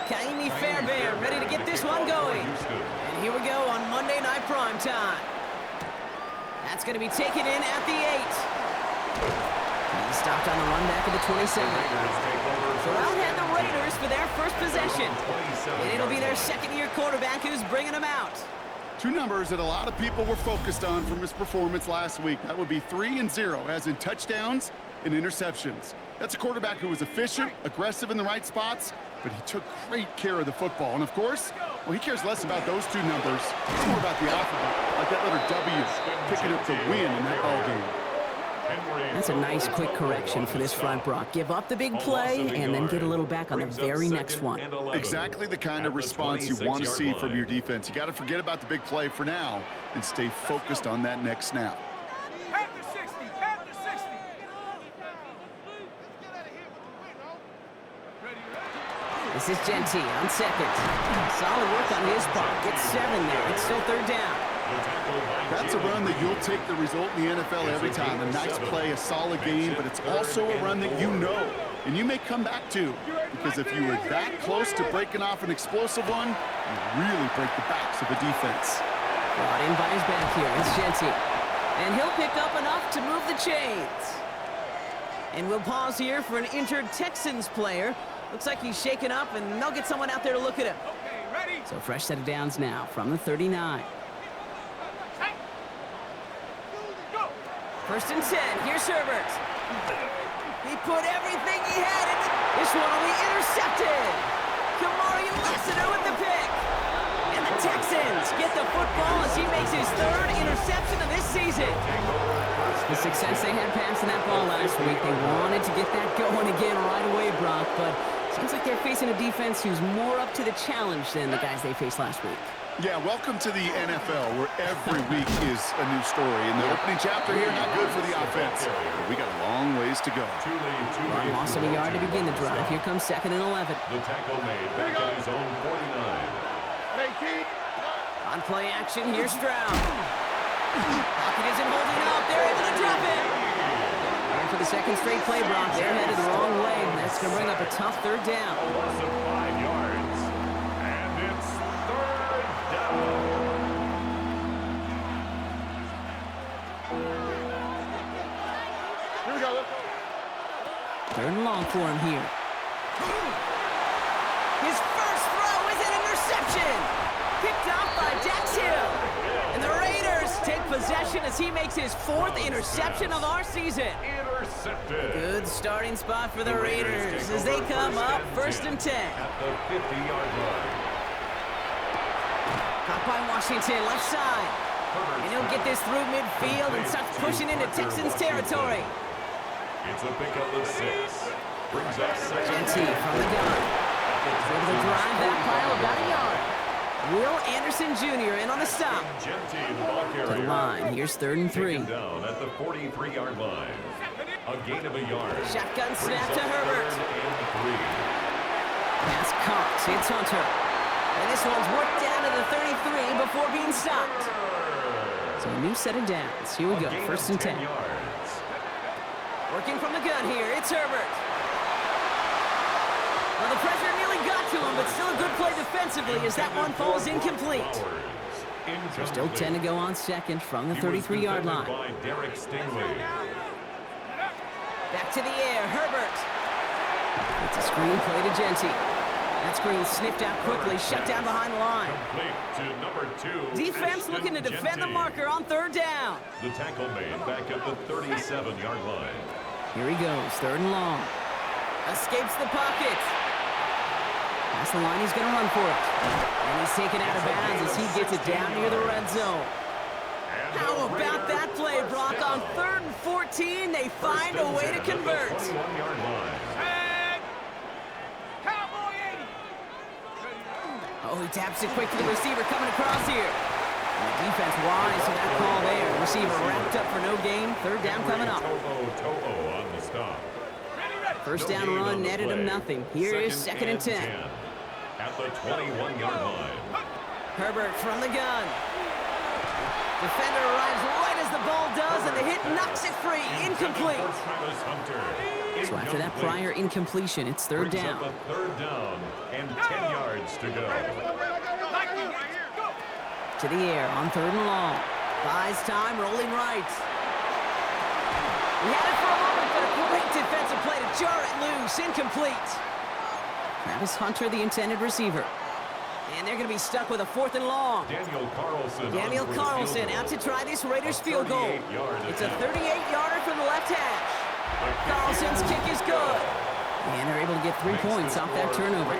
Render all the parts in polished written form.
Kaimi Fairbairn ready to get this one going. And here we go on Monday Night Primetime. That's going to be taken in at the 8. He stopped on the run back at the 27. So out head the Raiders for their first possession. And it'll be their second-year quarterback who's bringing them out. Two numbers that a lot of people were focused on from his performance last week. That would be 3 and 0, as in touchdowns and interceptions. That's a quarterback who was efficient, aggressive in the right spots, but he took great care of the football. And of course, well, he cares less about those two numbers. It's more about the alphabet, like that letter W, picking up the win in that ball game. That's a nice quick correction for this front, Brock. Give up the big play and then get a little back on the very next one. Exactly the kind of response you want to see from your defense. You got to forget about the big play for now and stay focused on that next snap. This is Genty on second. Solid work on his part. Gets 7 there. It's still third down. That's a run that you'll take the result in the NFL every time. A nice play, a solid game, but it's also a run that you know and you may come back to, because if you were that close to breaking off an explosive one, you really break the backs of the defense. Brought in by his back here. It's Genty. And he'll pick up enough to move the chains. And we'll pause here for an injured Texans player. Looks like he's shaken up, and they'll get someone out there to look at him. So fresh set of downs now from the 39. First and 10. Here's Herbert. He put everything he had into this one will be intercepted. Kamari Lassiter with the pick. And the Texans get the football as he makes his 3rd interception of this season. The success they had passing that ball last week, they wanted to get that going again right away, Brock, but seems like they're facing a defense who's more up to the challenge than the guys they faced last week. Yeah, welcome to the NFL, where every week is a new story. And the opening chapter here, not good for the offense. But we got a long ways to go. Run loss of a yard to begin the drive. Here comes 2nd and 11. The tackle made back at his own 49. On play action, here's Stroud. Pocket isn't holding up. They're able to drop it. And for the second straight play, Brock, they're headed the wrong way. That's going to bring up a tough 3rd down. A loss of 5 yards. And it's 3rd down. Here we go. 3rd and long for him here. His first throw is an interception. Picked off by Dax Hill. And the Raiders take possession as he makes his 4th interception of our season. Intercepted. Good starting spot for the Raiders as they come up 1st and 10. At the 50-yard line. Caught by Washington, left side. And he'll get this through midfield and starts pushing into Texans territory. It's a pickup of 6. Brings up 2nd. Genty from the gun. Able to drive that pile about a yard. Will Anderson Jr. in on the stop. Genty, the ball To the carrier. line. Here's 3rd and 3. Taken down at the 43-yard line. A gain of a yard. Shotgun snap to Herbert. 3rd and 3. Pass caught. It's Hunter. And this one's worked down to the 33 before being stopped. So a new set of downs. Here we go. 1st and 10. Yards. Working from the gun here. It's Herbert. Well, the pressure nearly got to him, but still a good play defensively as that one falls incomplete. There's still 10 to go on 2nd from the 33-yard line. By Derek Stingley. Back to the air. Herbert. It's a screen play to Genty. That screen sniffed out quickly, shut down behind the line. Complete to number 2. Defense looking to defend the Genty. marker on 3rd down. The tackle made back at the 37-yard line. Here he goes, 3rd and long. Escapes the pocket. That's the line, he's going to run for it. And he's taken out of bounds as he gets it down near the red zone. How about that play, Brock? On 3rd and 14, they find a way to convert. 21-yard line. Oh, he taps it quick to the receiver coming across here. And the defense wise to that call there. Receiver wrapped up for no gain. 3rd down coming up. To'o on the stop. 1st down run netted him nothing. Here is 2nd and 10. At the 21-yard line. Herbert from the gun. Defender arrives right as the the ball does, and the hit knocks it free. Incomplete. Travis Hunter. So after that prior incompletion, it's third Brings down. up a third down and 10 yards to go. To the air on third and long. Buys time, rolling right. He had it for a moment, but a great defensive play to jar it loose. Incomplete. Travis Hunter, the intended receiver. And they're going to be stuck with a fourth and long. Daniel Carlson out to try this Raiders field goal. It's a 38-yarder from the left hash. Carlson's kick is good. And they're able to get 3 points off that turnover.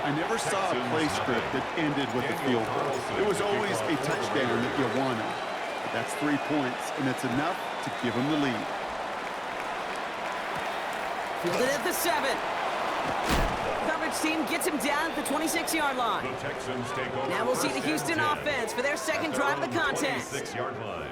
I never saw a play script that ended with a field goal. It was always a touchdown that you wanted. But that's 3 points, and it's enough to give them the lead. Fielded at the 7. Coverage team gets him down at the 26-yard line. Now we'll see the Houston offense for their second drive of the contest.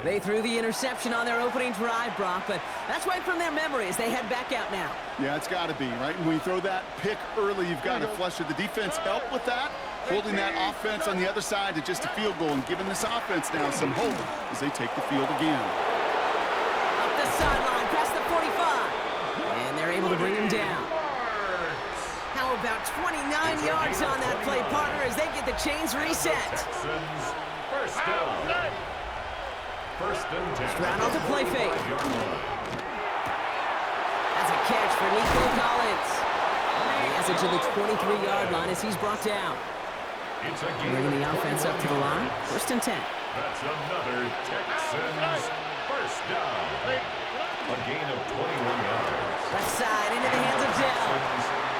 They threw the interception on their opening drive, Brock, but that's right from their memory as they head back out now. Yeah, it's got to be, right? And when you throw that pick early, you've got to flush it. The defense helped with that, holding that offense on the other side to just a field goal and giving this offense now some hope as they take the field again. Up the sideline, past the 45. And they're able to bring him down. How about 29 yards on that play, partner, as they get the chains reset. First down. Stroud on to play fake. That's a catch for Nico Collins. He has it to the 23-yard line as he's brought down. Bringing the offense up to the line. First and 10. That's another Texans first down. A gain of 21 yards. Left side into the hands of Dell.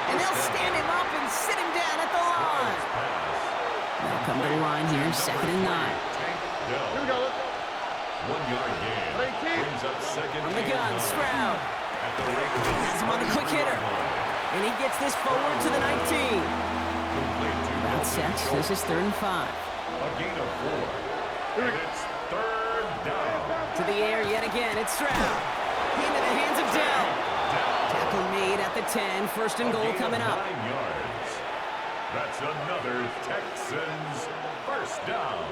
And they'll stand him up and sit him down at the line. They'll come to the line here, second and 9. Here we go. 1 yard gain. Brings up second. From the gun, Stroud. Has him on the quick hitter. And he gets this forward to the 19. About set. This is third and 5. A gain of 4. And it's third down. To the air yet again. It's Stroud. Into the hands of Dell. Tackle made at the 10. First and goal coming up. 9 yards. That's another Texans first down.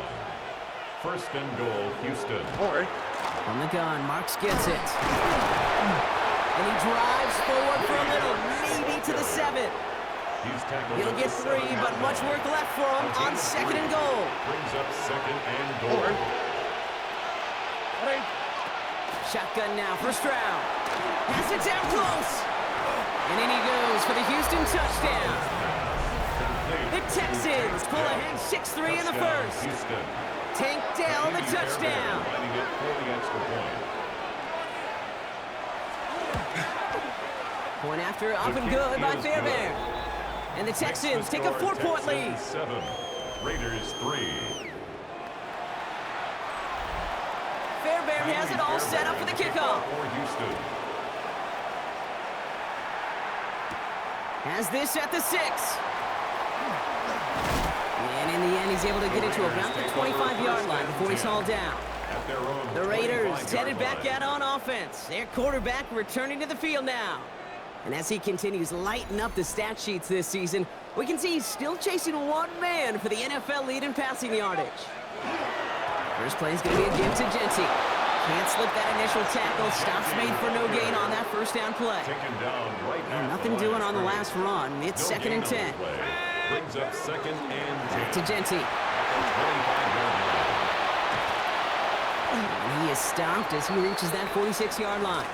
First and goal, Houston. From the gun, Marks gets it. And he drives forward for a little, maybe to the 7. He'll get 3, but much work left for him on second and goal. Brings up second and goal. Shotgun now for Stroud. Pass it down close. And in he goes for the Houston touchdown. The Texans pull ahead 6-3 in the first. Tank Dell the touchdown. Point after up and good by Fairbairn. And the Texans take a 4-point lead. 7, Raiders 3. Fairbairn has it all set up for the kickoff. Has this at the 6. And in the end, he's able to get it to about the 25-yard line before he's hauled down. The Raiders headed back out on offense. Their quarterback returning to the field now. And as he continues lighting up the stat sheets this season, we can see he's still chasing one man for the NFL lead in passing yardage. First play is going to be a give to Genty. Can't slip that initial tackle. Stops made for no gain on that first down play. And nothing doing on the last run. It's second and 10. Brings up second and 10. Back to Genty. And he is stopped as he reaches that 46-yard line.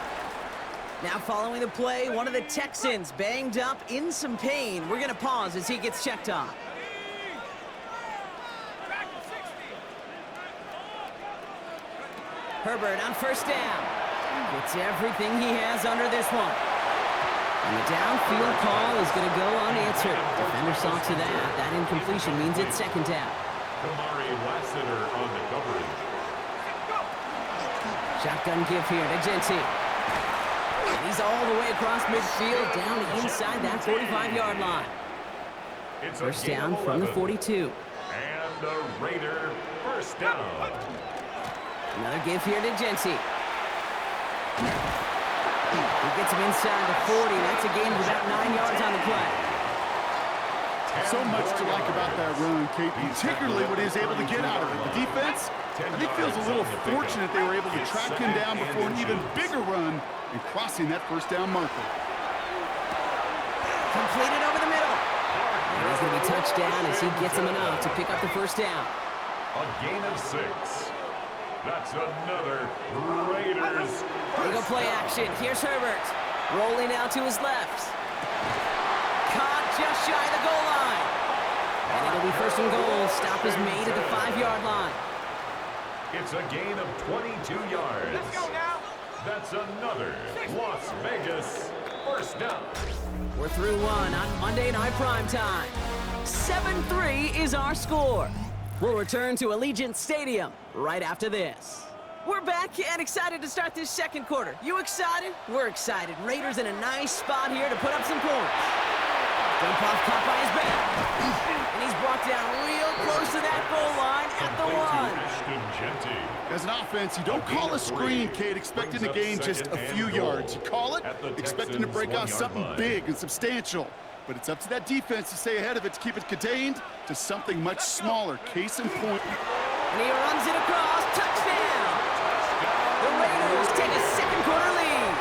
Now following the play, one of the Texans banged up in some pain. We're going to pause as he gets checked on. Herbert on first down. Gets everything he has under this one. And the downfield call is going to go unanswered. Defender saw to that. That incompletion means it's second down. Kamari Lassiter on the coverage. Shotgun give here to Genty. And he's all the way across midfield, down inside that 45-yard line. First down from the 42. And the Raider first down. Another give here to Genty. He gets him inside the 40. That's a gain of about 9 yards on the play. So much to like about that run, Kate, particularly what he was able to get out of it. The defense, I think, feels a little fortunate they were able to track him down before an even bigger run and crossing that first down marker. Completed over the middle. And he's going to be touchdown as he gets him enough to pick up the first down. A gain of 6. That's another Raiders. Here we go, play action. Here's Herbert. Rolling out to his left. Caught just shy of the goal line. And it'll be first and goal. Stop is made at the 5-yard line. It's a gain of 22 yards. Let's go now. That's another Las Vegas first down. We're through one on Monday Night Primetime. 7-3 is our score. We'll return to Allegiant Stadium right after this. We're back and excited to start this second quarter. You excited? We're excited. Raiders in a nice spot here to put up some points. Dump off caught by his back. And he's brought down real close to that goal line at the 1. As an offense, you don't call a screen, Kate, expecting to gain just a few yards. You call it, expecting to break out something big and substantial. But it's up to that defense to stay ahead of it, to keep it contained to something much smaller. Case in point. And he runs it across. Touchdown! The Raiders take a second quarter lead.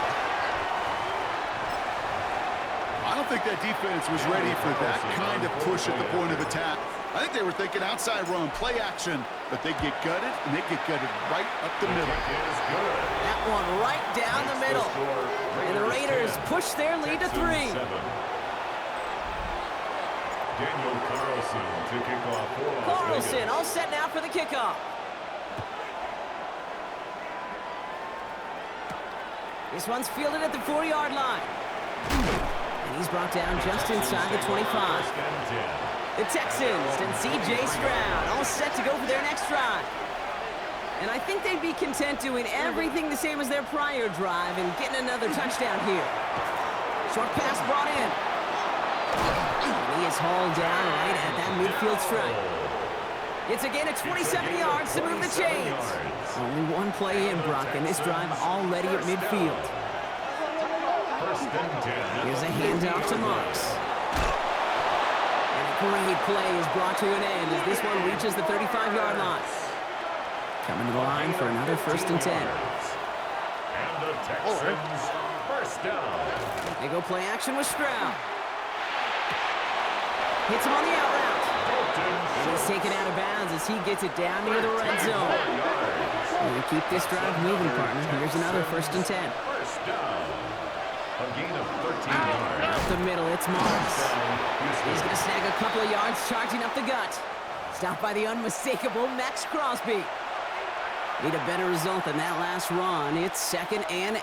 I don't think that defense was ready for that kind of push at the point of attack. I think they were thinking outside run, play action, but they get gutted, and they get gutted right up the middle. That one right down the middle. And the Raiders push their lead to 3. Daniel Carlson to kick off for Las Carlson Vegas. all set now for the kickoff. This one's fielded at the 4-yard line. And he's brought down just inside the 25. The Texans and C.J. Stroud all set to go for their next drive. And I think they'd be content doing everything the same as their prior drive and getting another touchdown here. Short pass brought in. And he is hauled down right at that midfield stripe. It's a gain of 27 yards to move the chains. Only one play in, Brock, and this drive already at midfield. Here's a handoff to Marks. And a great play is brought to an end as this one reaches the 35-yard line. Coming to the line for another 1st and 10. And the Texans first down. They go play action with Stroud. Hits him on the out route. And he's taken out of bounds as he gets it down near the red zone. And keep this drive moving, partner. Here's another 1st and 10. First down. A gain of 13 yards. Up the middle, it's Marks. He's going to snag a couple of yards, charging up the gut. Stopped by the unmistakable Max Crosby. Need a better result than that last run. It's 2nd and 8.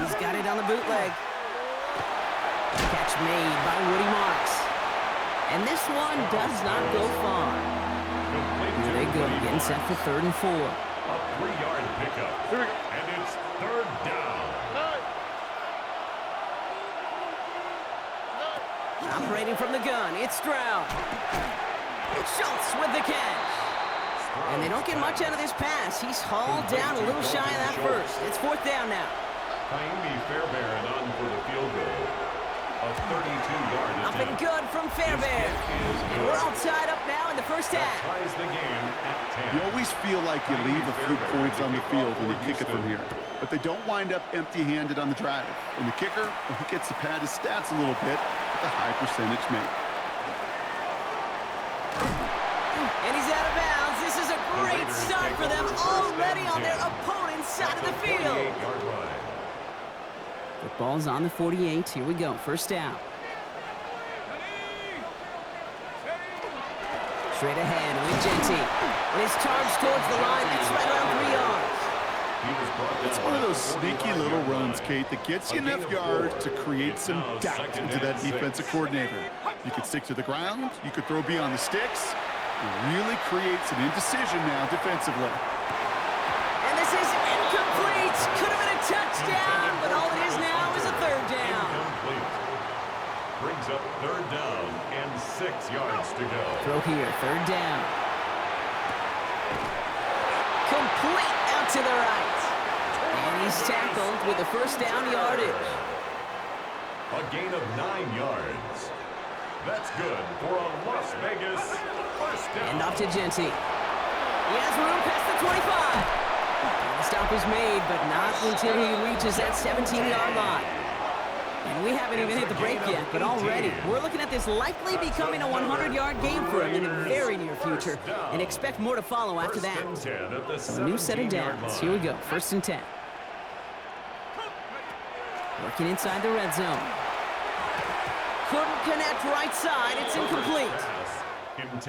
He's got it on the bootleg. Catch made by Woody Marks. And this one does not go far. Here they go, getting set for 3rd and 4. A 3-yard pickup. And it's 3rd down. Operating from the gun, it's Stroud. Schultz with the catch. And they don't get much out of this pass. He's hauled down a little shy of that first. It's 4th down now. Kaimi Fairbairn on for the field goal. A 32-yard Up and attempt. good from Fairbairn. And we're all tied up now in the first half. Ties the game at 10. You always feel like you leave a few points on the field when you kick it from here. But they don't wind up empty-handed on the drive. And the kicker, well, he gets to pad his stats a little bit with a high percentage make. And he's out of bounds. This is a great start for them already on their opponent's side of the field. 48-yard line. The ball's on the 48. Here we go. First down. Straight ahead with JT. And he's charged towards the line. That's right around 3 yards. It's one of those sneaky little runs, Kate, that gets you enough yards to create some doubt into that defensive coordinator. You could stick to the ground. You could throw beyond the sticks. It really creates an indecision now defensively. And this is incomplete. Could have been a touchdown, but all it is now is a 3rd down. Incomplete. Brings up 3rd down and 6 yards to go. Throw here, 3rd down. Complete out to the right. And he's tackled with a 1st down yardage. A gain of 9 yards. That's good for a Las Vegas first down. And off to Genty. He has room past the 25. And the stop is made, but not until he reaches that 17-yard line. And we haven't even hit the break yet, but already we're looking at this likely becoming a 100-yard game for him in the very near future, and expect more to follow after that. So new set of downs. Here we go, 1st and 10. Working inside the red zone. Couldn't connect right side. It's incomplete.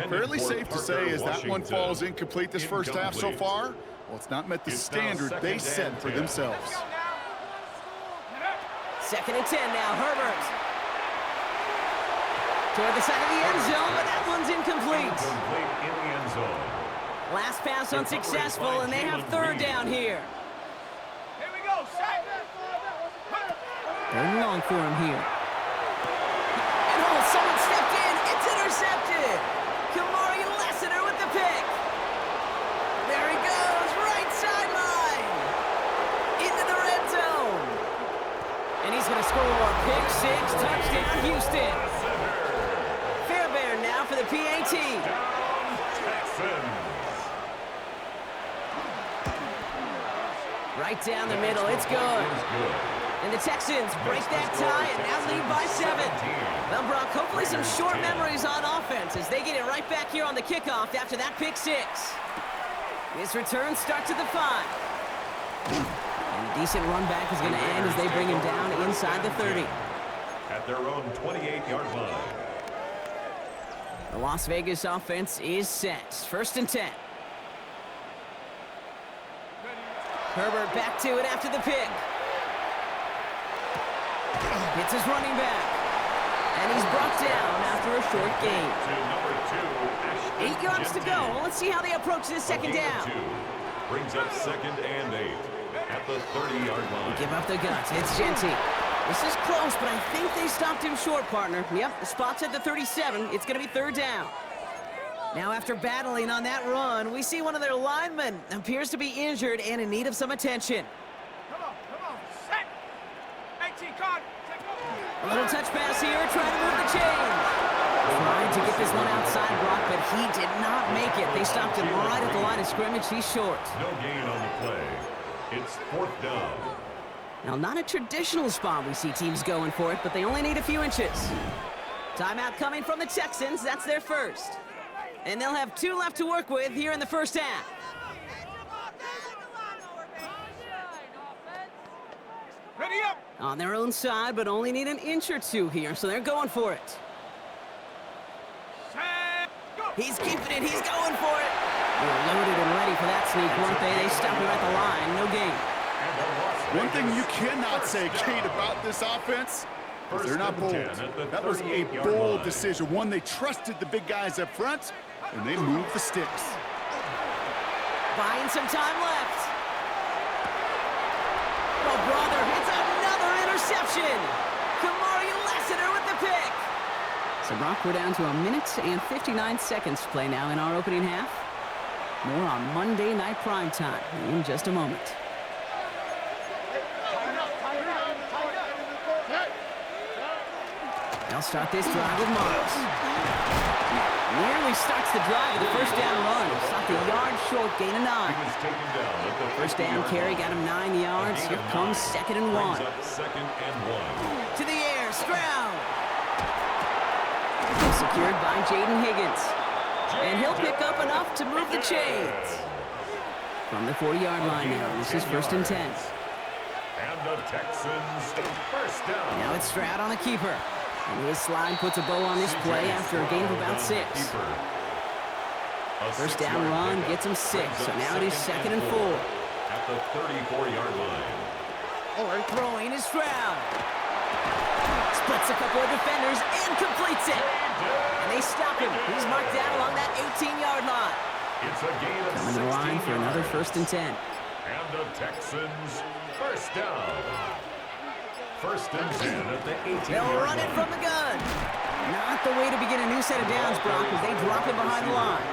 Fairly safe to say as that one falls incomplete this first half so far. Well, it's not met the standard they set for themselves. 2nd and 10 now, Herbert. Toward the side of the end zone, but that one's incomplete. Incomplete in the end zone. Last pass unsuccessful, and they have 3rd down here. Here we go, set. 3rd and long for him here. And oh, someone stepped in. It's intercepted. Kamari Lassiter with the pick. There he goes, right sideline. Into the red zone. And he's going to score. Pick 6, touchdown, Houston. Fairbairn now for the PAT. Texans. Right down the middle, it's good. And the Texans break that tie and now lead by 7. Well, Brock, hopefully some short memories on offense as they get it right back here on the kickoff after that pick 6. This return starts at the 5. And a decent run back is going to end as they bring him down inside the 30. At their own 28-yard line. The Las Vegas offense is set. 1st and 10. Herbert back to it after the pick. It's his running back. And he's brought down after a short gain. To number 2, 8 yards to go. Let's see how they approach this 2nd down. Brings up 2nd and 8 at the 30-yard line. Give up the guts. It's Genty. This is close, but I think they stopped him short, partner. Yep, the spot's at the 37. It's going to be 3rd down. Now, after battling on that run, we see one of their linemen appears to be injured and in need of some attention. Come on, set. 18 card. A little touch pass here, trying to move the chains. Trying to get this one outside Brock, but he did not make it. They stopped him right at the line of scrimmage. He's short. No gain on the play. It's 4th down. Now, not a traditional spot we see teams going for it, but they only need a few inches. Timeout coming from the Texans. That's their first. And they'll have 2 left to work with here in the first half. Ready up. On their own side, but only need an inch or 2 here, so they're going for it. Set. Go. He's keeping it. He's going for it. They're loaded and ready for that sneak, weren't they? They stopped him at the line. No gain. One thing you cannot say, Kate, about this offense is they're not bold. That was a bold decision. One, they trusted the big guys up front, and they moved the sticks. Buying some time left. Oh, brother, it's another interception. Kamari Lassiter with the pick. So, Brock, we're down to 1 minute and 59 seconds to play now in our opening half. More on Monday Night Primetime in just a moment. They'll start this drive with Morris. Nearly starts the drive with a 1st down run. Stopped a yard short, gain of 9. First down carry got him 9 yards. Here comes 2nd and 1. To the air, Stroud. Secured by Jaden Higgins. And he'll pick up enough to move the chains. From the 40-yard line now, this is 1st and 10. And the Texans 1st down. Now it's Stroud on a keeper. And his slide puts a bow on this play after a gain of about 6. First down run gets him 6, so now it is 2nd and 4. At the 34-yard line. All right, throwing is Stroud. Splits a couple of defenders and completes it. And they stop him. He's marked down along that 18-yard line. It's a gain of 16 Coming to the line for another yards. 1st and 10. And the Texans 1st down. 1st and 10 at the 18-yard line. They'll run it from the gun. Not the way to begin a new set of downs, Brock, as they drop him behind the line.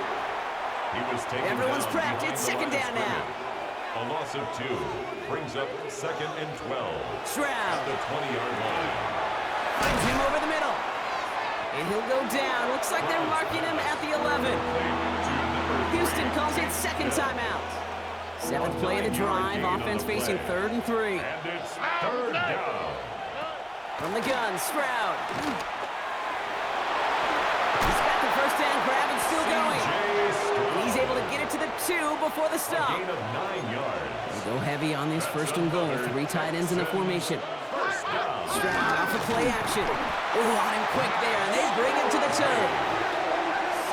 He was taken Everyone's down practiced. behind the 2nd line down of now. scrimmage. A loss of 2 brings up 2nd and 12 Stroud at the 20-yard line. finds him over the middle. And he'll go down. Looks like they're marking him at the 11. Houston calls it second timeout. Seventh play of the drive. Offense facing 3rd and 3. And it's third down. From the gun, Stroud. He's got the first down grab and still going. And he's able to get it to the 2 before the stop. Gain of 9 yards. They go heavy on this 1st and goal. 3 tight ends in the formation. Stroud off the play action. Oh, on him quick there, and they bring him to the 2.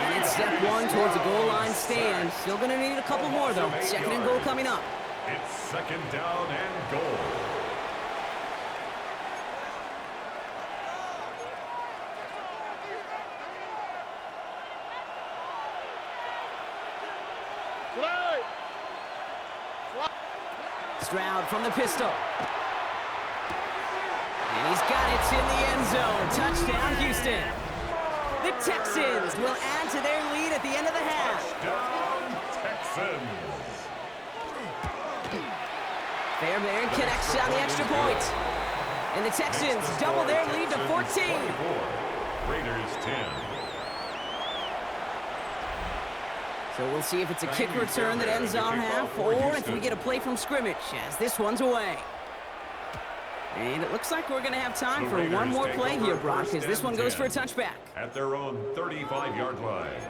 And it's step 1 towards a goal line stand. Still going to need a couple more, though. 2nd and goal coming up. It's second down and goal. Stroud from the pistol. And he's got it in the end zone. Touchdown, Houston. The Texans will add to their lead at the end of the half. Touchdown, Texans. Fairbairn connects on the extra point. And the Texans double their lead to 14. 24. Raiders 10. So we'll see if it's a kick return that ends our half, or if we get a play from scrimmage, as this one's away. And it looks like we're going to have time for one more play here, Brock, as this one goes for a touchback. At their own 35-yard line.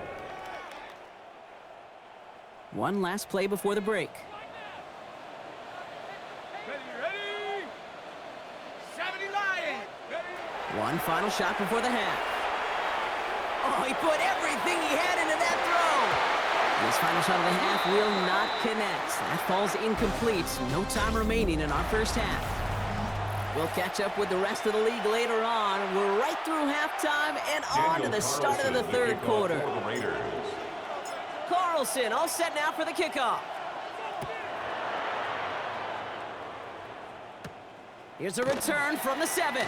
One last play before the break. Ready? 70 Lion. Ready? One final shot before the half. Oh, he put everything he had into that throw. This final shot of the half will not connect. That falls incomplete. No time remaining in our first half. We'll catch up with the rest of the league later on. We're right through halftime and on to the start of the 3rd quarter. Carlson all set now for the kickoff. Here's a return from the 7.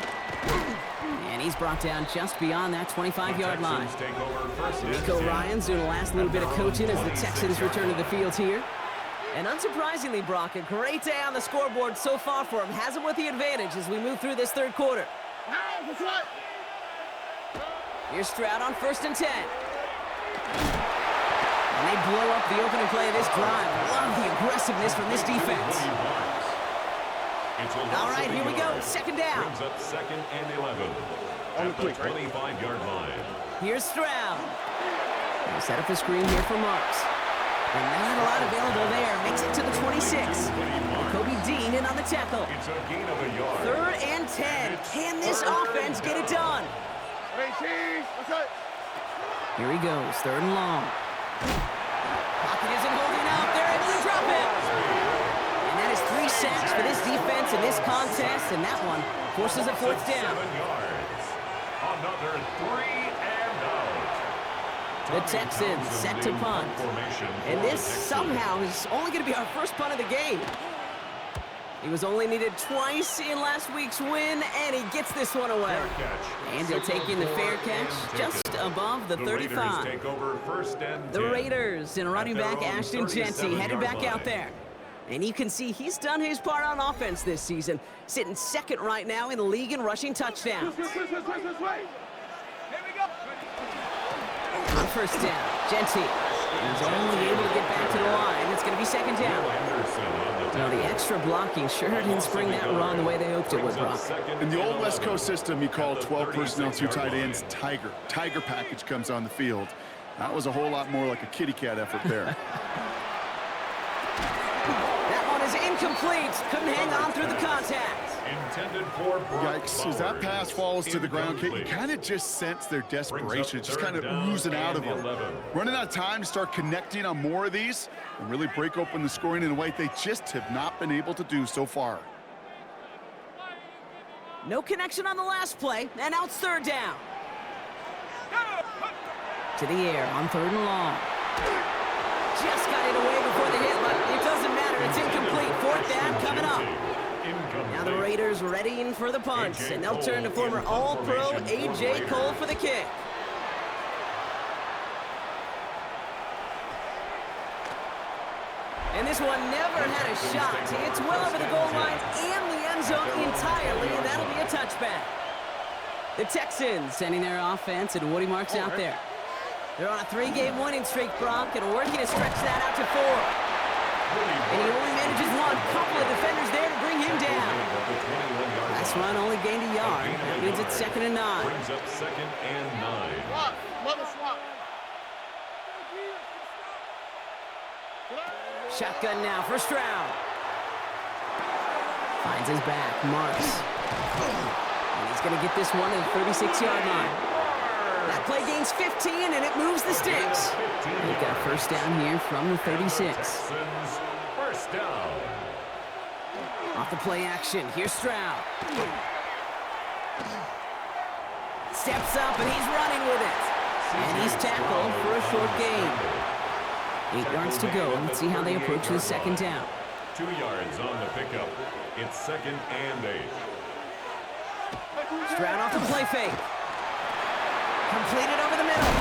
And he's brought down just beyond that 25-yard line. Nico Ryan's doing the last little bit of coaching as the Texans return to the field here. And unsurprisingly, Brock, a great day on the scoreboard so far for him. Has him with the advantage as we move through this 3rd quarter. Here's Stroud on 1st and 10. And they blow up the opening play of this drive. Love the aggressiveness from this defense. All right, here we go. 2nd down. Brings up 2nd and 11. At the 25-yard line. Here's Stroud. He'll set up the screen here for Marks. And not a lot available there. Makes it to the 26. Kobe Dean in on the tackle. It's a gain of a yard. 3rd and 10. Can this offense get it done? Here he goes. 3rd and long. Pocket isn't holding up. They're able to drop it. And that is 3 sacks for this defense in this contest. And that one forces a 4th down. 7 yards. Another 3 and out. The Texans set to punt. And this somehow is only going to be our first punt of the game. He was only needed twice in last week's win, and he gets this one away. And he'll take in the fair catch just above the 35. Take over 1st and 10. The Raiders and running back Ashton Jency headed back out there. And you can see he's done his part on offense this season, sitting 2nd right now in the league in rushing touchdowns. Here we go. On 1st down, Jency is only able to get back to the line. It's going to be 2nd down. Now the extra blocking sure didn't spring that run the way they hoped it would, Brock. In the old West Coast system, you call 12 personnel, 2 tight ends, Tiger. Tiger package comes on the field. That was a whole lot more like a kitty cat effort there. That one is incomplete. Couldn't hang on through the contact. Intended for Yikes, as that pass falls to the ground, you kind of just sense their desperation, just kind of oozing out of them. Running out of time to start connecting on more of these and really break open the scoring in a way they just have not been able to do so far. No connection on the last play, and now it's 3rd down. To the air on 3rd and long. Just got it away before the hit, but it doesn't matter. It's incomplete. 4th down coming up. Now the Raiders readying for the punt, and they'll turn to former All-Pro A.J. Cole for the kick. And this one never had a shot. It's well over the goal line and the end zone entirely, and that'll be a touchback. The Texans sending their offense, and Woody Marks out there. They're on a 3-game winning streak, Brock, and working to stretch that out to 4. And he only manages one. Couple of defenders there to bring him down. Last run only gained a yard. That means it's 2nd and 9. Brings up 2nd and 9. Shotgun now for Stroud. Finds his back, Marks. And he's going to get this one to the 36-yard line. That play gains 15, and it moves the sticks. They've got a first down here from the 36. First down. Off the play action, here's Stroud. Steps up, and he's running with it. And he's tackled for a short gain. 8 yards to go. Let's see how they approach the second down. 2 yards on the pickup. It's 2nd and 8. Stroud off the play fake. Completed over the middle.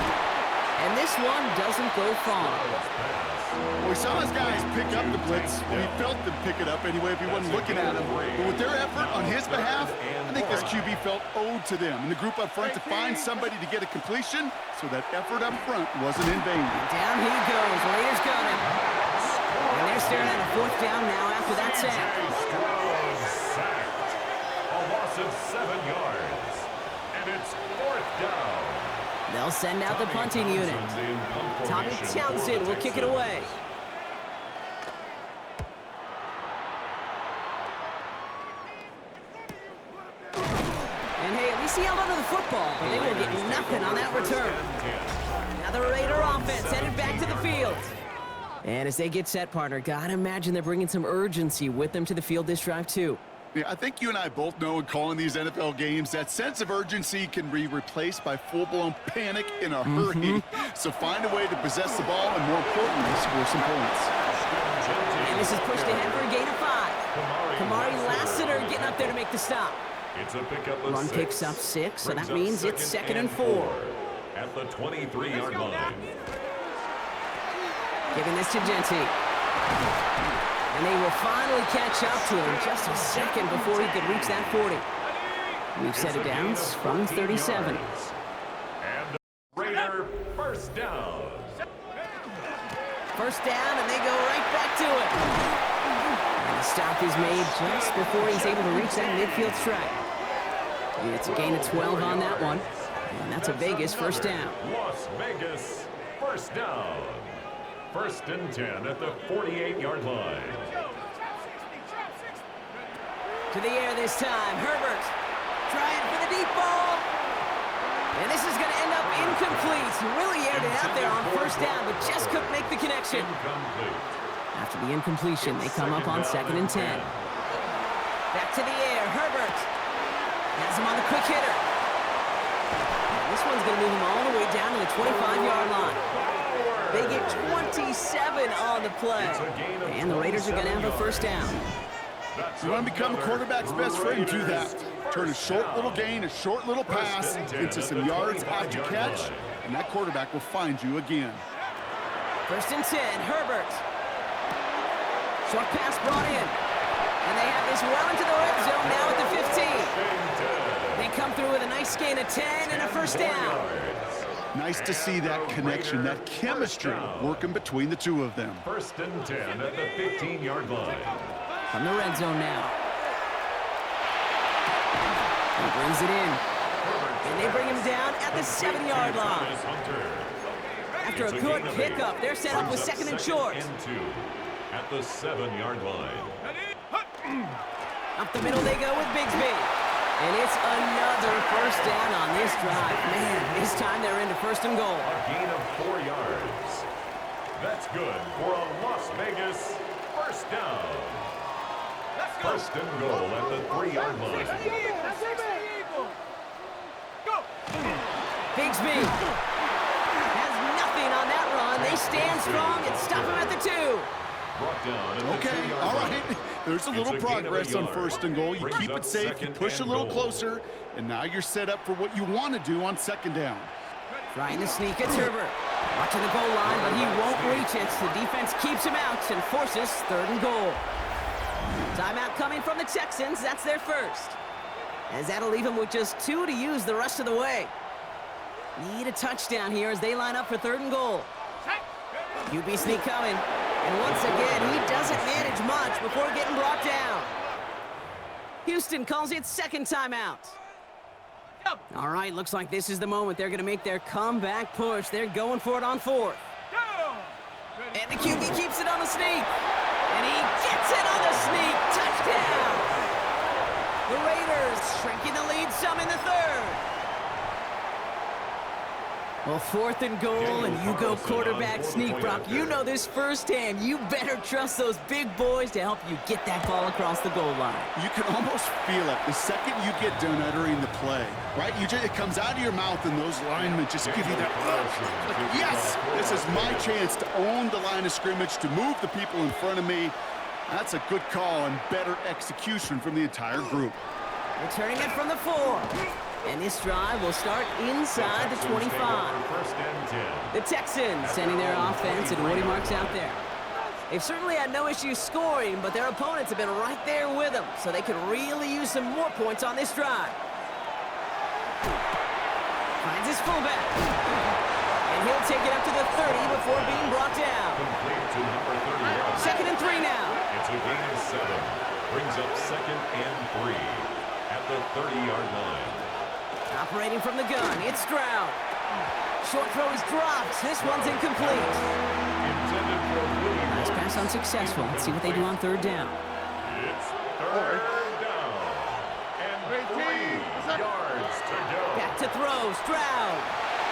And this one doesn't go far. Well, we saw his guys pick up the blitz. We felt them pick it up anyway if he wasn't looking at him. But with their effort on his behalf, I think this QB felt owed to them. And the group up front to find somebody to get a completion, so that effort up front wasn't in vain. Down he goes. Raiders got him. And they're staring at a 4th down now after that sack. Sacked. A loss of 7 yards. And it's 4th down. They'll send out the punting unit. Tommy Townsend will kick it away. And hey, at least he held onto the football, but they will get nothing on that return. Now the Raider offense headed back to the field. And as they get set, partner, gotta imagine they're bringing some urgency with them to the field this drive too. Yeah, I think you and I both know in calling these NFL games that sense of urgency can be replaced by full-blown panic in a hurry. So find a way to possess the ball and, more importantly, score some points. And this is pushed ahead for a gain of 5. Kamari Lassiter getting up there to make the stop. It's a pickup of Run 6. picks up 6, so that Brings means up it's 2nd and 4. At the 23-yard line. Giving this to Genty. And they will finally catch up to him just a second before he could reach that 40. We've set it down from 37. And Raider first down. First down, and they go right back to it. And the stop is made just before he's able to reach that midfield strike. It's a gain of 12 on that one. And that's a Vegas first down. Las Vegas first down. 1st and 10 at the 48-yard line. To the air this time. Herbert trying for the deep ball. And this is going to end up incomplete. He really aired it out there on first down, but just couldn't make the connection. Incomplete. After the incompletion, they come up on 2nd and 10. Back to the air. Herbert has him on the quick hitter. And this one's going to move him all the way down to the 25-yard line. They get 27 on the play. And the Raiders are going to have a first down. You want to become a quarterback's best friend, do that. Turn a short little gain, a short little pass into some yards after catch, and that quarterback will find you again. 1st and 10, Herbert. Short pass brought in. And they have this well into the red zone now at the 15. They come through with a nice gain of 10 and a first down. Nice to see that connection, that chemistry working between the two of them. 1st and 10 at the 15-yard line. From the red zone now. He brings it in. And they bring him down at the 7-yard line. After a good pickup, they're set up with 2nd and short. At the 7-yard line. Up the middle they go with Bigsby. And it's another first down on this drive. Man, this time they're into 1st and goal. A gain of 4 yards. That's good for a Las Vegas first down. 1st and goal at the 3-yard line. Bigsby has nothing on that run. They stand strong and stop him at the 2. Okay, all right. There's a little progress on 1st and goal. You keep it safe, you push a little closer, and now you're set up for what you want to do on 2nd down. Trying to sneak, it's Herbert. Watching the goal line, but he won't reach it. The defense keeps him out and forces 3rd and goal. Timeout coming from the Texans. That's their first. as that'll leave him with just 2 to use the rest of the way. Need a touchdown here as they line up for 3rd and goal. QB sneak coming. And once again, he doesn't manage much before getting brought down. Houston calls it 2nd timeout. All right, looks like this is the moment they're going to make their comeback push. They're going for it on 4th. And the QB keeps it on the sneak. And he gets it on the sneak. Touchdown! The Raiders shrinking the lead some in the 3rd. Well, 4th and goal, and you go quarterback sneak, Brock. You know this firsthand. You better trust those big boys to help you get that ball across the goal line. You can almost feel it the second you get done uttering the play, right? It comes out of your mouth, and those linemen just give you that, like, yes, this is my chance to own the line of scrimmage, to move the people in front of me. That's a good call and better execution from the entire group. Returning it from the 4. And this drive will start inside the 25. The Texans sending their offense, and Woody Marks out there. They've certainly had no issues scoring, but their opponents have been right there with them, so they could really use some more points on this drive. Finds his fullback. And he'll take it up to the 30 before being brought down. 2nd and 3 now. It's a gain of 7. Brings up 2nd and 3 at the 30-yard line. Operating from the gun, it's Stroud. Short throw is dropped. This one's incomplete. Nice pass unsuccessful. Let's see what they do on 3rd down. It's 3rd down. And 3 yards to go. Back to throw, Stroud.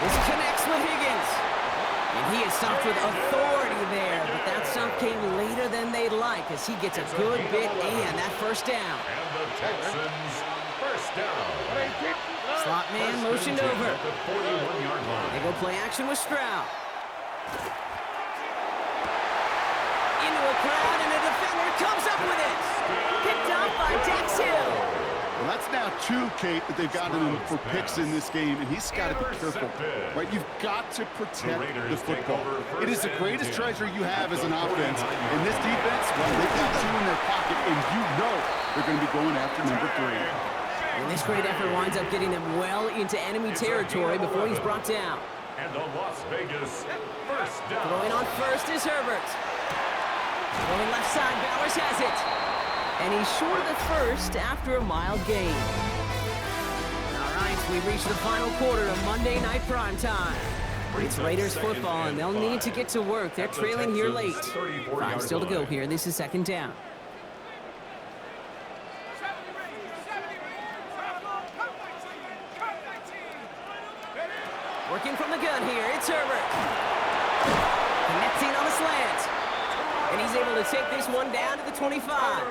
This connects with Higgins. And he is stopped with authority there, but that stop came later than they'd like as he gets a good bit and that 1st down. And the Texans, 1st down. Slot man motioned over. At the 41-yard line. They go play action with Stroud. Into a crowd, and a defender comes up with it. Picked up by Dax Hill. Well, that's now 2, Kate, that they've gotten him for picks in this game, and he's got to be careful, right? You've got to protect the football. It is the greatest treasure you have as an offense. In this defense, well, they've got 2 in their pocket, and you know they're going to be going after number 3. And this great effort winds up getting them well into enemy territory before he's brought down. And the Las Vegas 1st down. Throwing on 1st is Herbert. Going left side, Bowers has it. And he's short of the 1st after a mild gain. All right, we've reached the final quarter of Monday Night Primetime. It's Raiders football, and they'll need to get to work. They're trailing here late. 5 still to go here. This is 2nd down. Working from the gun here, it's Herbert. Connecting on the slant. And he's able to take this one down to the 25.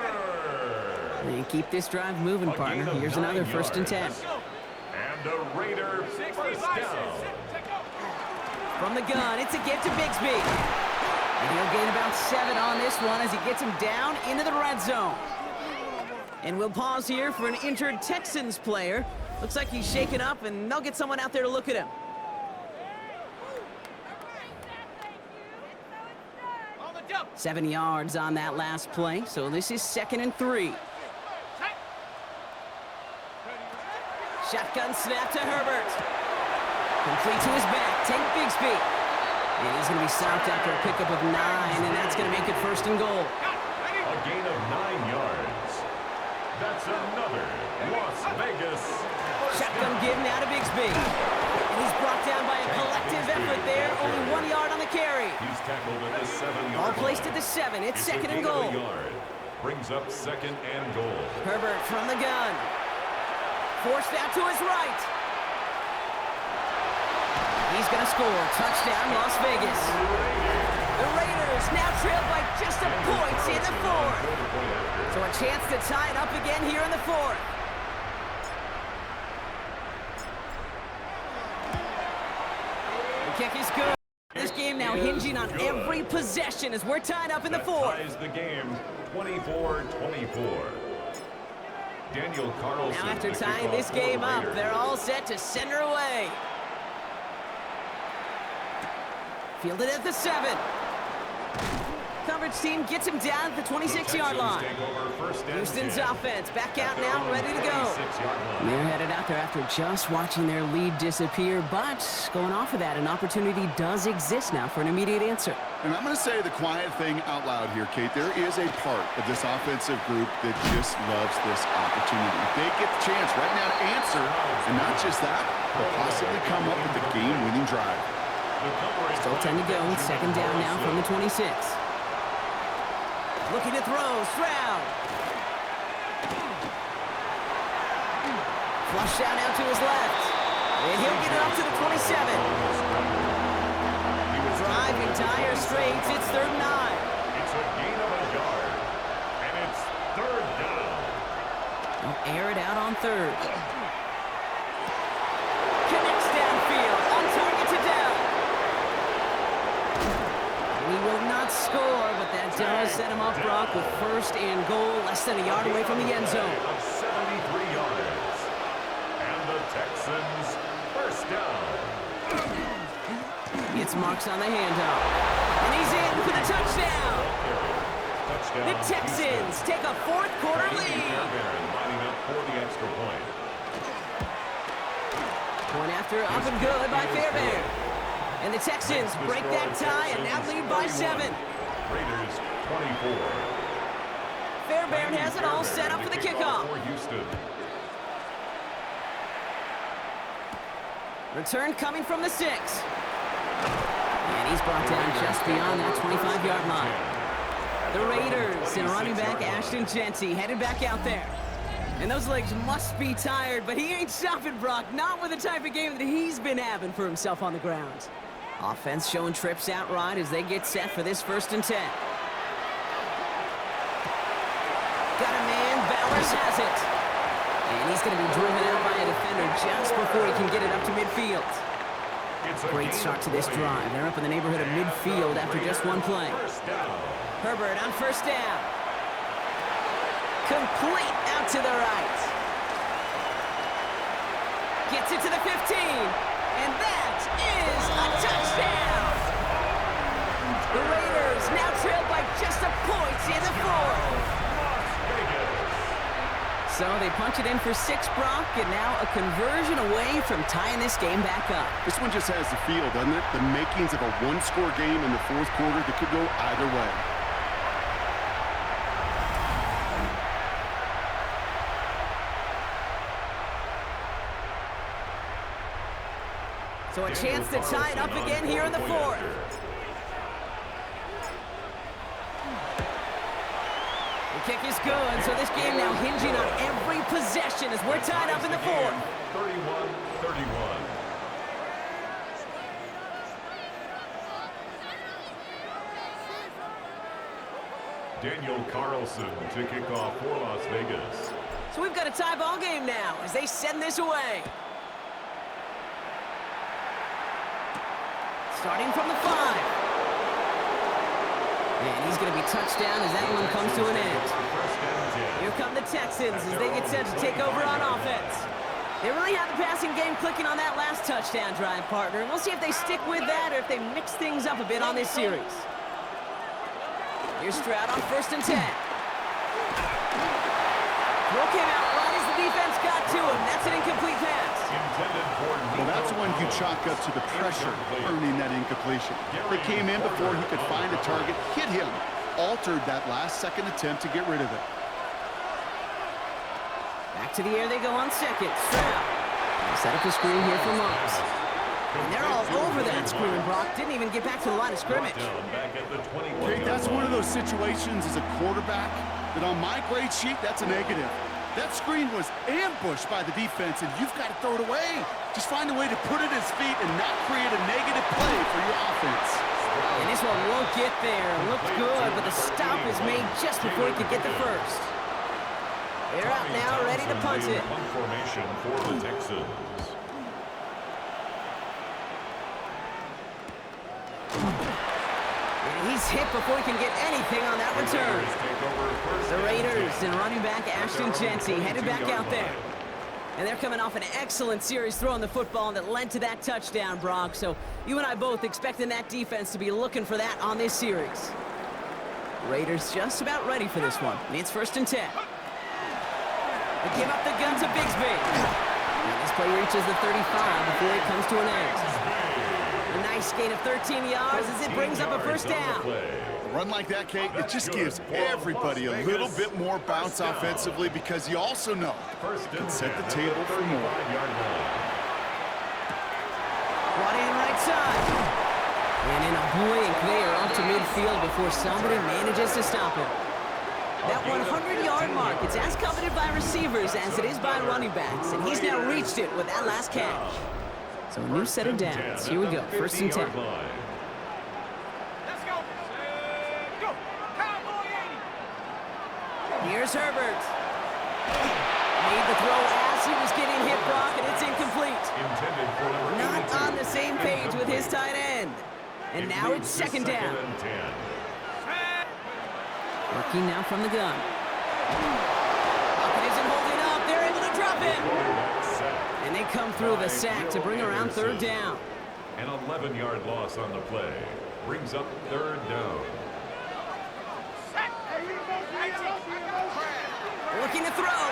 And keep this drive moving, partner. Here's another 1st and 10. And the Raiders 1st down. From the gun, it's a get to Bigsby. And he'll gain about 7 on this one as he gets him down into the red zone. And we'll pause here for an injured Texans player. Looks like he's shaken up, and they'll get someone out there to look at him. 7 yards on that last play, so this is 2nd and 3. Shotgun snap to Herbert. Complete to his back, Tank Bigsby. And he's going to be stopped after a pickup of 9, and that's going to make it 1st and goal. A gain of 9 yards. That's another Las Vegas. Shotgun give now to Bigsby. And he's brought down by a collective effort there. Only 1 yard on the carry. He's tackled at the 7-yard line. All placed at the 7. It's 2nd and goal. Brings up 2nd and goal. Herbert from the gun. Forced out to his right. He's going to score. Touchdown, Las Vegas. The Raiders now trail by just a point in the 4th. So a chance to tie it up again here in the 4th. The kick is good. This game now hinging on every possession as we're tied up in the 4th. Ties the game 24-24. Daniel Carlson. Now after tying this game up, they're all set to send her away. Fielded at the 7. coverage team gets him down at the 26-yard line. Houston's offense back out now, ready to go. They're headed out there after just watching their lead disappear, but going off of that, an opportunity does exist now for an immediate answer. And I'm going to say the quiet thing out loud here, Kate. There is a part of this offensive group that just loves this opportunity. They get the chance right now to answer, and not just that, but possibly come up with the game-winning drive. Still 10 to go, second down now from the 26. Looking to throw, Stroud. Flush out now to his left. And he'll get it up to the 27. Driving dire straits, it's 3rd and 9. It's a gain of a yard, and it's 3rd down. They'll air it out on 3rd. Connects downfield, on target to down. He will not score, but that does set him up, Brock, with 1st and goal, less than a yard away from the end zone. 73 yards, and the Texans 1st down. Gets marks on the handoff. And he's in for the touchdown. The Texans take a 4th quarter lead. Lining up for the extra point. Point after up and good by Fairbairn. And the Texans break that tie and now lead by 7. Raiders 24. Fairbairn has it all set up for the kickoff. For Houston. Return coming from the 6. And he's brought down just beyond that 25-yard line. The Raiders and running back Ashton Jeanty headed back out there. And those legs must be tired, but he ain't stopping, Brock. Not with the type of game that he's been having for himself on the ground. Offense showing trips out right as they get set for this 1st and 10. Got a man, Bowers has it. And he's going to be driven out by a defender just before he can get it up to midfield. Great start to this drive. They're up in the neighborhood of midfield after just one play. Herbert on 1st down. Complete out to the right. Gets it to the 15. And that is a touchdown. The Raiders now trailed by just a point in the 4th. So they punch it in for 6, Brock, and now a conversion away from tying this game back up. This one just has the feel, doesn't it? The makings of a one-score game in the 4th quarter that could go either way. So a chance to tie it up again here in the 4th. The kick is good, so this game now hinging on every possession as we're tied up in the 4th. 31-31. Daniel Carlson to kick off for Las Vegas. So we've got a tie ball game now as they send this away. Starting from the 5. And he's going to be touched down as that one comes to an end. Here come the Texans as they get set to take over on offense. They really have the passing game clicking on that last touchdown drive, partner. And we'll see if they stick with that or if they mix things up a bit on this series. Here's Stroud on 1st and 10. Throw came out right as the defense got to him. That's an incomplete pass. Well, that's when you chalk up to the pressure earning that incompletion. They came in before he could find a target, hit him, altered that last-second attempt to get rid of it. Back to the air they go on 2nd. Stroud. Set up a screen here for Moss. And they're all over that screen, Brock. Didn't even get back to the line of scrimmage. Okay, that's one of those situations as a quarterback that on my grade sheet, that's a negative. That screen was ambushed by the defense, and you've got to throw it away. Just find a way to put it at his feet and not create a negative play for your offense. And this one won't get there. Looked good, but the stop is made just before he could get the first. They're out now, ready to punt it. Punt formation for the Texans. And he's hit before he can get anything on that return. The Raiders and running back Ashton Jeanty headed back out there. And they're coming off an excellent series throwing the football that led to that touchdown, Brock. So you and I both expecting that defense to be looking for that on this series. Raiders just about ready for this one. It's 1st and 10. They give up the gun to Bigsby. And this play reaches the 35 before it comes to an end. A nice gain of 13 yards as it brings up a 1st down. A run like that, Kate, it just gives everybody a little bit more bounce offensively because you also know it can set the table for more. Brought in right side. And in a blink, they are up to midfield before somebody manages to stop him. That 100-yard mark, it's as coveted by receivers as it is by running backs, and he's now reached it with that last catch. So a new set of downs. Here we go, 1st and 10. Let's go. Go. Cowboy 80. Here's Herbert. Made the throw as he was getting hit, Brock, and it's incomplete. Not on the same page with his tight end. And now it's 2nd down. Working now from the gun. Pocket isn't holding up. They're able to drop it. And they come through the sack to bring around 3rd down. An 11-yard loss on the play brings up 3rd down. Looking to throw.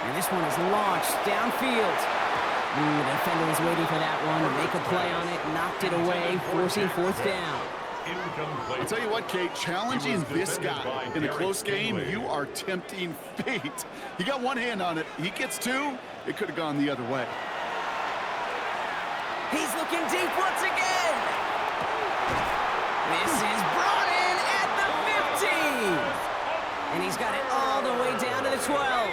And this one is launched downfield. The defender was waiting for that one to make a play on it, knocked it away, forcing 4th down. I'll tell you what, Kate, challenging this guy in a close game, you are tempting fate. He got one hand on it. He gets 2. It could have gone the other way. He's looking deep once again. This is brought in at the 15. And he's got it all the way down to the 12.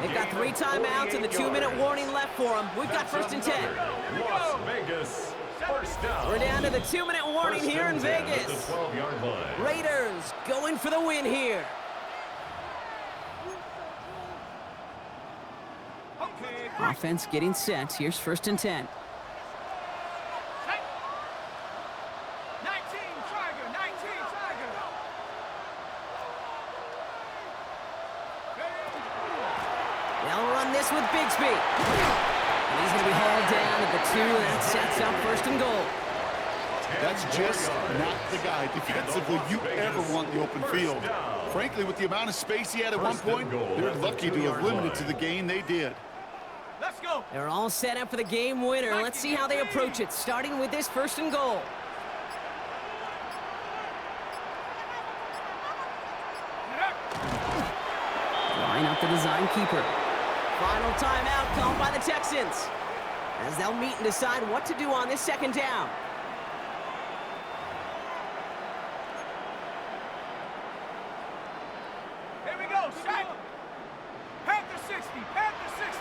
They've got 3 timeouts and the 2-minute warning left for them. We've got 1st and 10. Las Vegas, 1st down. We're down to the 2-minute warning here in Vegas. The 12-yard line. Raiders going for the win here. Offense getting set. Here's 1st and 10. 19, Tiger. 19, Tiger. They'll run this with Bigsby. And he's going to be hauled down at the 2. That sets up 1st and goal. That's just not the guy defensively you ever want in the open field. Frankly, with the amount of space he had at one point, they're lucky to have limited to the gain they did. Let's go. They're all set up for the game winner. Let's see how they approach it, starting with this 1st and goal. Line up the design keeper. Final timeout called by the Texans, as they'll meet and decide what to do on this 2nd down. Here we go. Shot. Panther 60. Panther 60.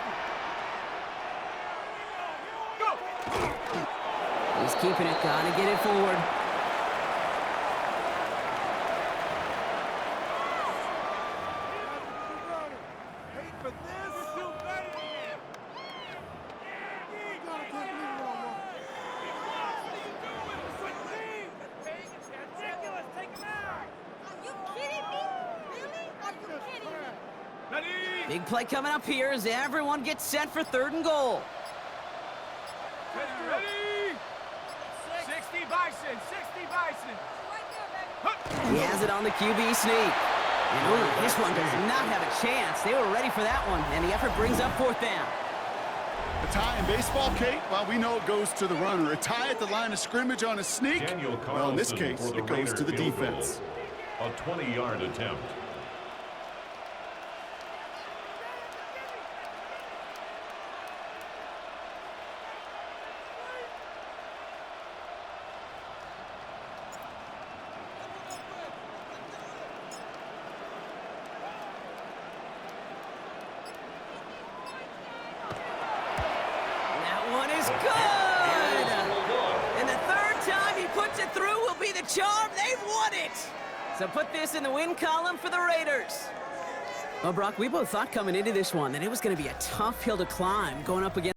Go. He's keeping it, gotta get it forward. Big play coming up here as everyone gets set for 3rd and goal. Ready? 60 Bison. 60 Bison. He has it on the QB sneak. And ooh, this one does not have a chance. They were ready for that one, and the effort brings up 4th down. A tie in baseball, Kate, well, we know it goes to the runner. A tie at the line of scrimmage on a sneak, well, in this case, it goes to the defense. A 20-yard attempt. Good! And the 3rd time he puts it through will be the charm. They've won it! So put this in the win column for the Raiders. Well, Brock, we both thought coming into this one that it was going to be a tough hill to climb going up against